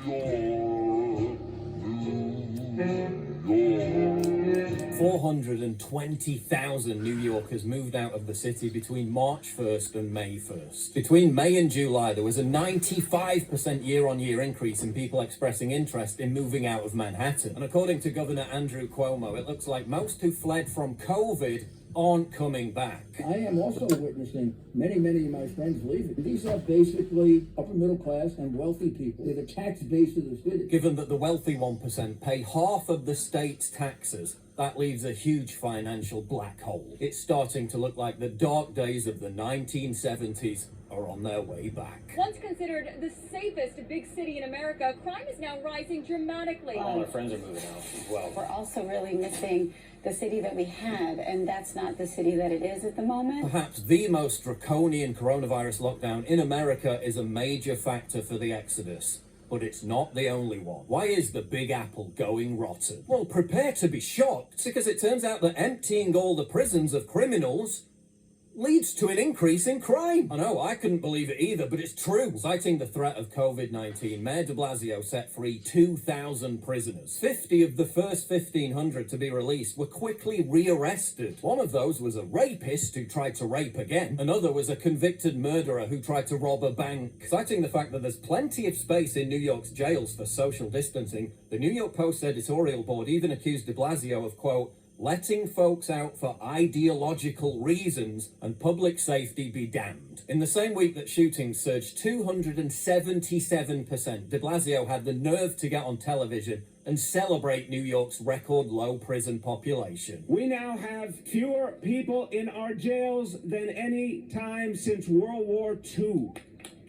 420,000 New Yorkers moved out of the city between March 1st and May 1st. Between May and July, there was a 95% year-on-year increase in people expressing interest in moving out of Manhattan. And according to Governor Andrew Cuomo, it looks like most who fled from COVID aren't coming back. I am also witnessing many of my friends leaving. These are basically upper middle class and wealthy people. They're the tax base of the city. Given that the wealthy 1% pay half of the state's taxes, that leaves a huge financial black hole. It's starting to look like the dark days of the 1970s are on their way back. Once considered the safest big city in America, crime is now rising dramatically. All our friends are moving out as well. We're also really missing the city that we had, and that's not the city that it is at the moment. Perhaps the most draconian coronavirus lockdown in America is a major factor for the exodus. But it's not the only one. Why is the Big Apple going rotten? Well, prepare to be shocked, because it turns out that emptying all the prisons of criminals leads to an increase in crime. I know, I couldn't believe it either, but it's true. Citing the threat of COVID-19, Mayor de Blasio set free 2,000 prisoners. 50 of the first 1,500 to be released were quickly rearrested. One of those was a rapist who tried to rape again. Another was a convicted murderer who tried to rob a bank. Citing the fact that there's plenty of space in New York's jails for social distancing, the New York Post editorial board even accused de Blasio of, quote, letting folks out for ideological reasons and public safety be damned. In the same week that shootings surged 277%, de Blasio had the nerve to get on television and celebrate New York's record low prison population. We now have fewer people in our jails than any time since World War II.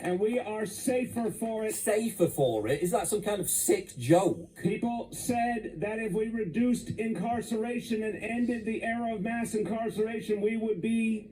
And we are safer for it. Safer for it? Is that some kind of sick joke? People said that if we reduced incarceration and ended the era of mass incarceration, we would be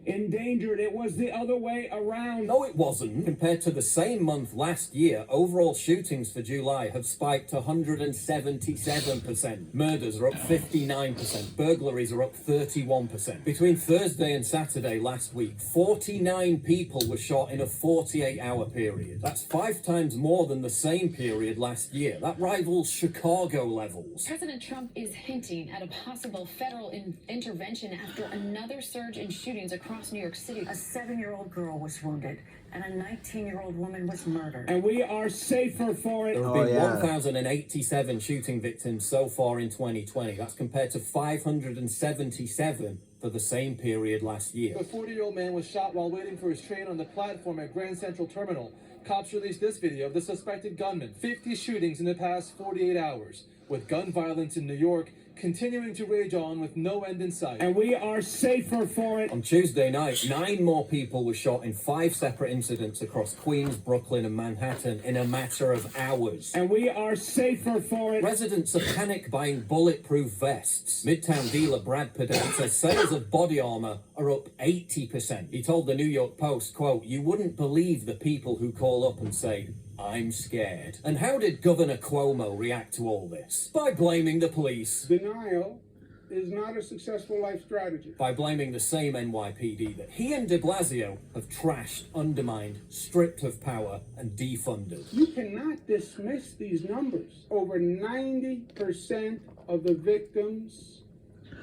endangered. It was the other way around. No, it wasn't. Compared to the same month last year, overall shootings for July have spiked 177%. Murders are up 59%. Burglaries are up 31%. Between Thursday and Saturday last week, 49 people were shot in a 48-hour period. That's 5 times more than the same period last year. That rivals Chicago levels. President Trump is hinting at a possible federal intervention after another surge in shootings across New York City. A 7-year-old girl was wounded, and a 19-year-old woman was murdered. And we are safer for it. There have been 1,087 shooting victims so far in 2020. That's compared to 577 for the same period last year. A 40-year-old man was shot while waiting for his train on the platform at Grand Central Terminal. Cops released this video of the suspected gunman. 50 shootings in the past 48 hours, with gun violence in New York continuing to rage on with no end in sight. And we are safer for it. On Tuesday night, 9 more people were shot in 5 separate incidents across Queens, Brooklyn, and Manhattan in a matter of hours. And we are safer for it. Residents are panic buying bulletproof vests. Midtown dealer Brad Padette says sales of body armor are up 80%. He told the New York Post, quote, "You wouldn't believe the people who call up and say, I'm scared." And how did Governor Cuomo react to all this? By blaming the police. Denial is not a successful life strategy. By blaming the same NYPD that he and de Blasio have trashed, undermined, stripped of power, and defunded. You cannot dismiss these numbers. Over 90% of the victims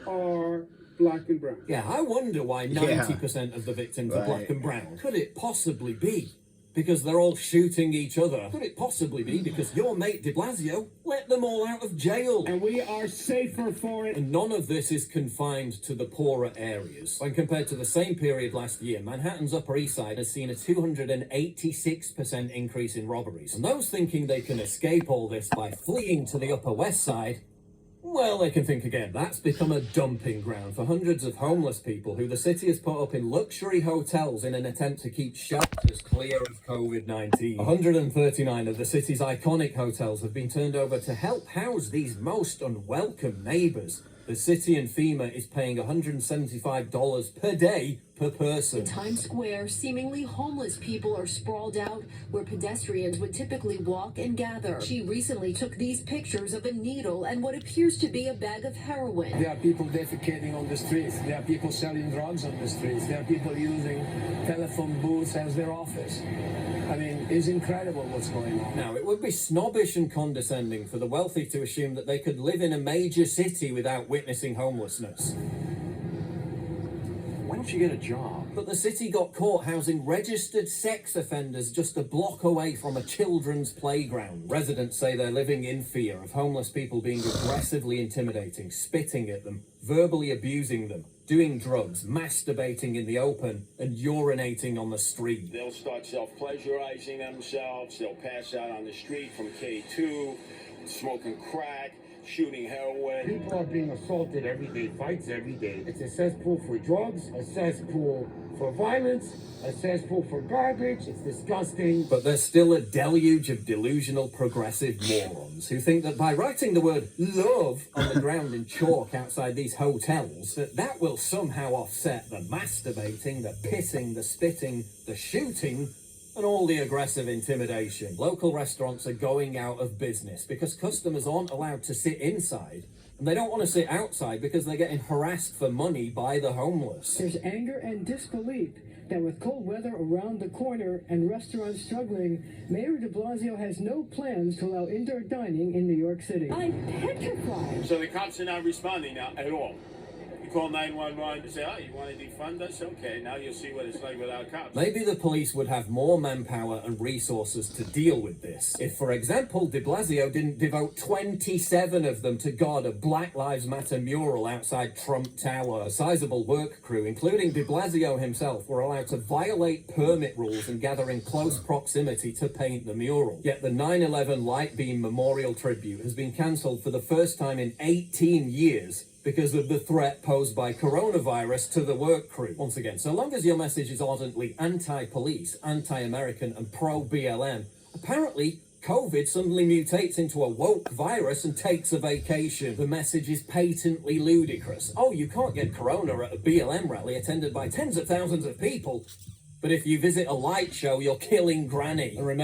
are black and brown. Yeah, I wonder why 90% of the victims are black and brown. Could it possibly be because they're all shooting each other? Could it possibly be because your mate de Blasio let them all out of jail? And we are safer for it. And none of this is confined to the poorer areas. When compared to the same period last year, Manhattan's Upper East Side has seen a 286% increase in robberies. And those thinking they can escape all this by fleeing to the Upper West Side, well, they can think again. That's become a dumping ground for hundreds of homeless people who the city has put up in luxury hotels in an attempt to keep shelters clear of COVID-19. 139 of the city's iconic hotels have been turned over to help house these most unwelcome neighbors. The city and FEMA is paying $175 per day per person. Times Square, seemingly homeless people are sprawled out where pedestrians would typically walk and gather. She recently took these pictures of a needle and what appears to be a bag of heroin. There are people defecating on the streets. There are people selling drugs on the streets. There are people using telephone booths as their office. I mean, it's incredible what's going on. Now, it would be snobbish and condescending for the wealthy to assume that they could live in a major city without witnessing homelessness. Why don't you get a job? But the city got caught housing registered sex offenders just a block away from a children's playground. Residents say they're living in fear of homeless people being aggressively intimidating, spitting at them, verbally abusing them, doing drugs, masturbating in the open, and urinating on the street. They'll start self-pleasurizing themselves. They'll pass out on the street from K2, smoking crack, shooting heroin. People are being assaulted every day, fights every day. It's a cesspool for drugs, a cesspool for violence, a cesspool for garbage. It's disgusting. But there's still a deluge of delusional progressive morons who think that by writing the word love on the ground in chalk outside these hotels, that will somehow offset the masturbating, the pissing, the spitting, the shooting, and all the aggressive intimidation. Local restaurants are going out of business because customers aren't allowed to sit inside, and they don't want to sit outside because they're getting harassed for money by the homeless. There's anger and disbelief that with cold weather around the corner and restaurants struggling, Mayor de Blasio has no plans to allow indoor dining in New York City. I'm petrified. So the cops are not responding now at all. You call 911 to say, oh, you want to defund us? Okay, now you'll see what it's like without cops. Maybe the police would have more manpower and resources to deal with this. If, for example, de Blasio didn't devote 27 of them to guard a Black Lives Matter mural outside Trump Tower. A sizable work crew, including de Blasio himself, were allowed to violate permit rules and gather in close proximity to paint the mural. Yet the 9/11 Light Beam Memorial Tribute has been cancelled for the first time in 18 years because of the threat posed by coronavirus to the work crew. Once again, so long as your message is ardently anti-police, anti-American, and pro-BLM, apparently COVID suddenly mutates into a woke virus and takes a vacation. The message is patently ludicrous. Oh, you can't get corona at a BLM rally attended by tens of thousands of people, but if you visit a light show, you're killing Granny. And remember,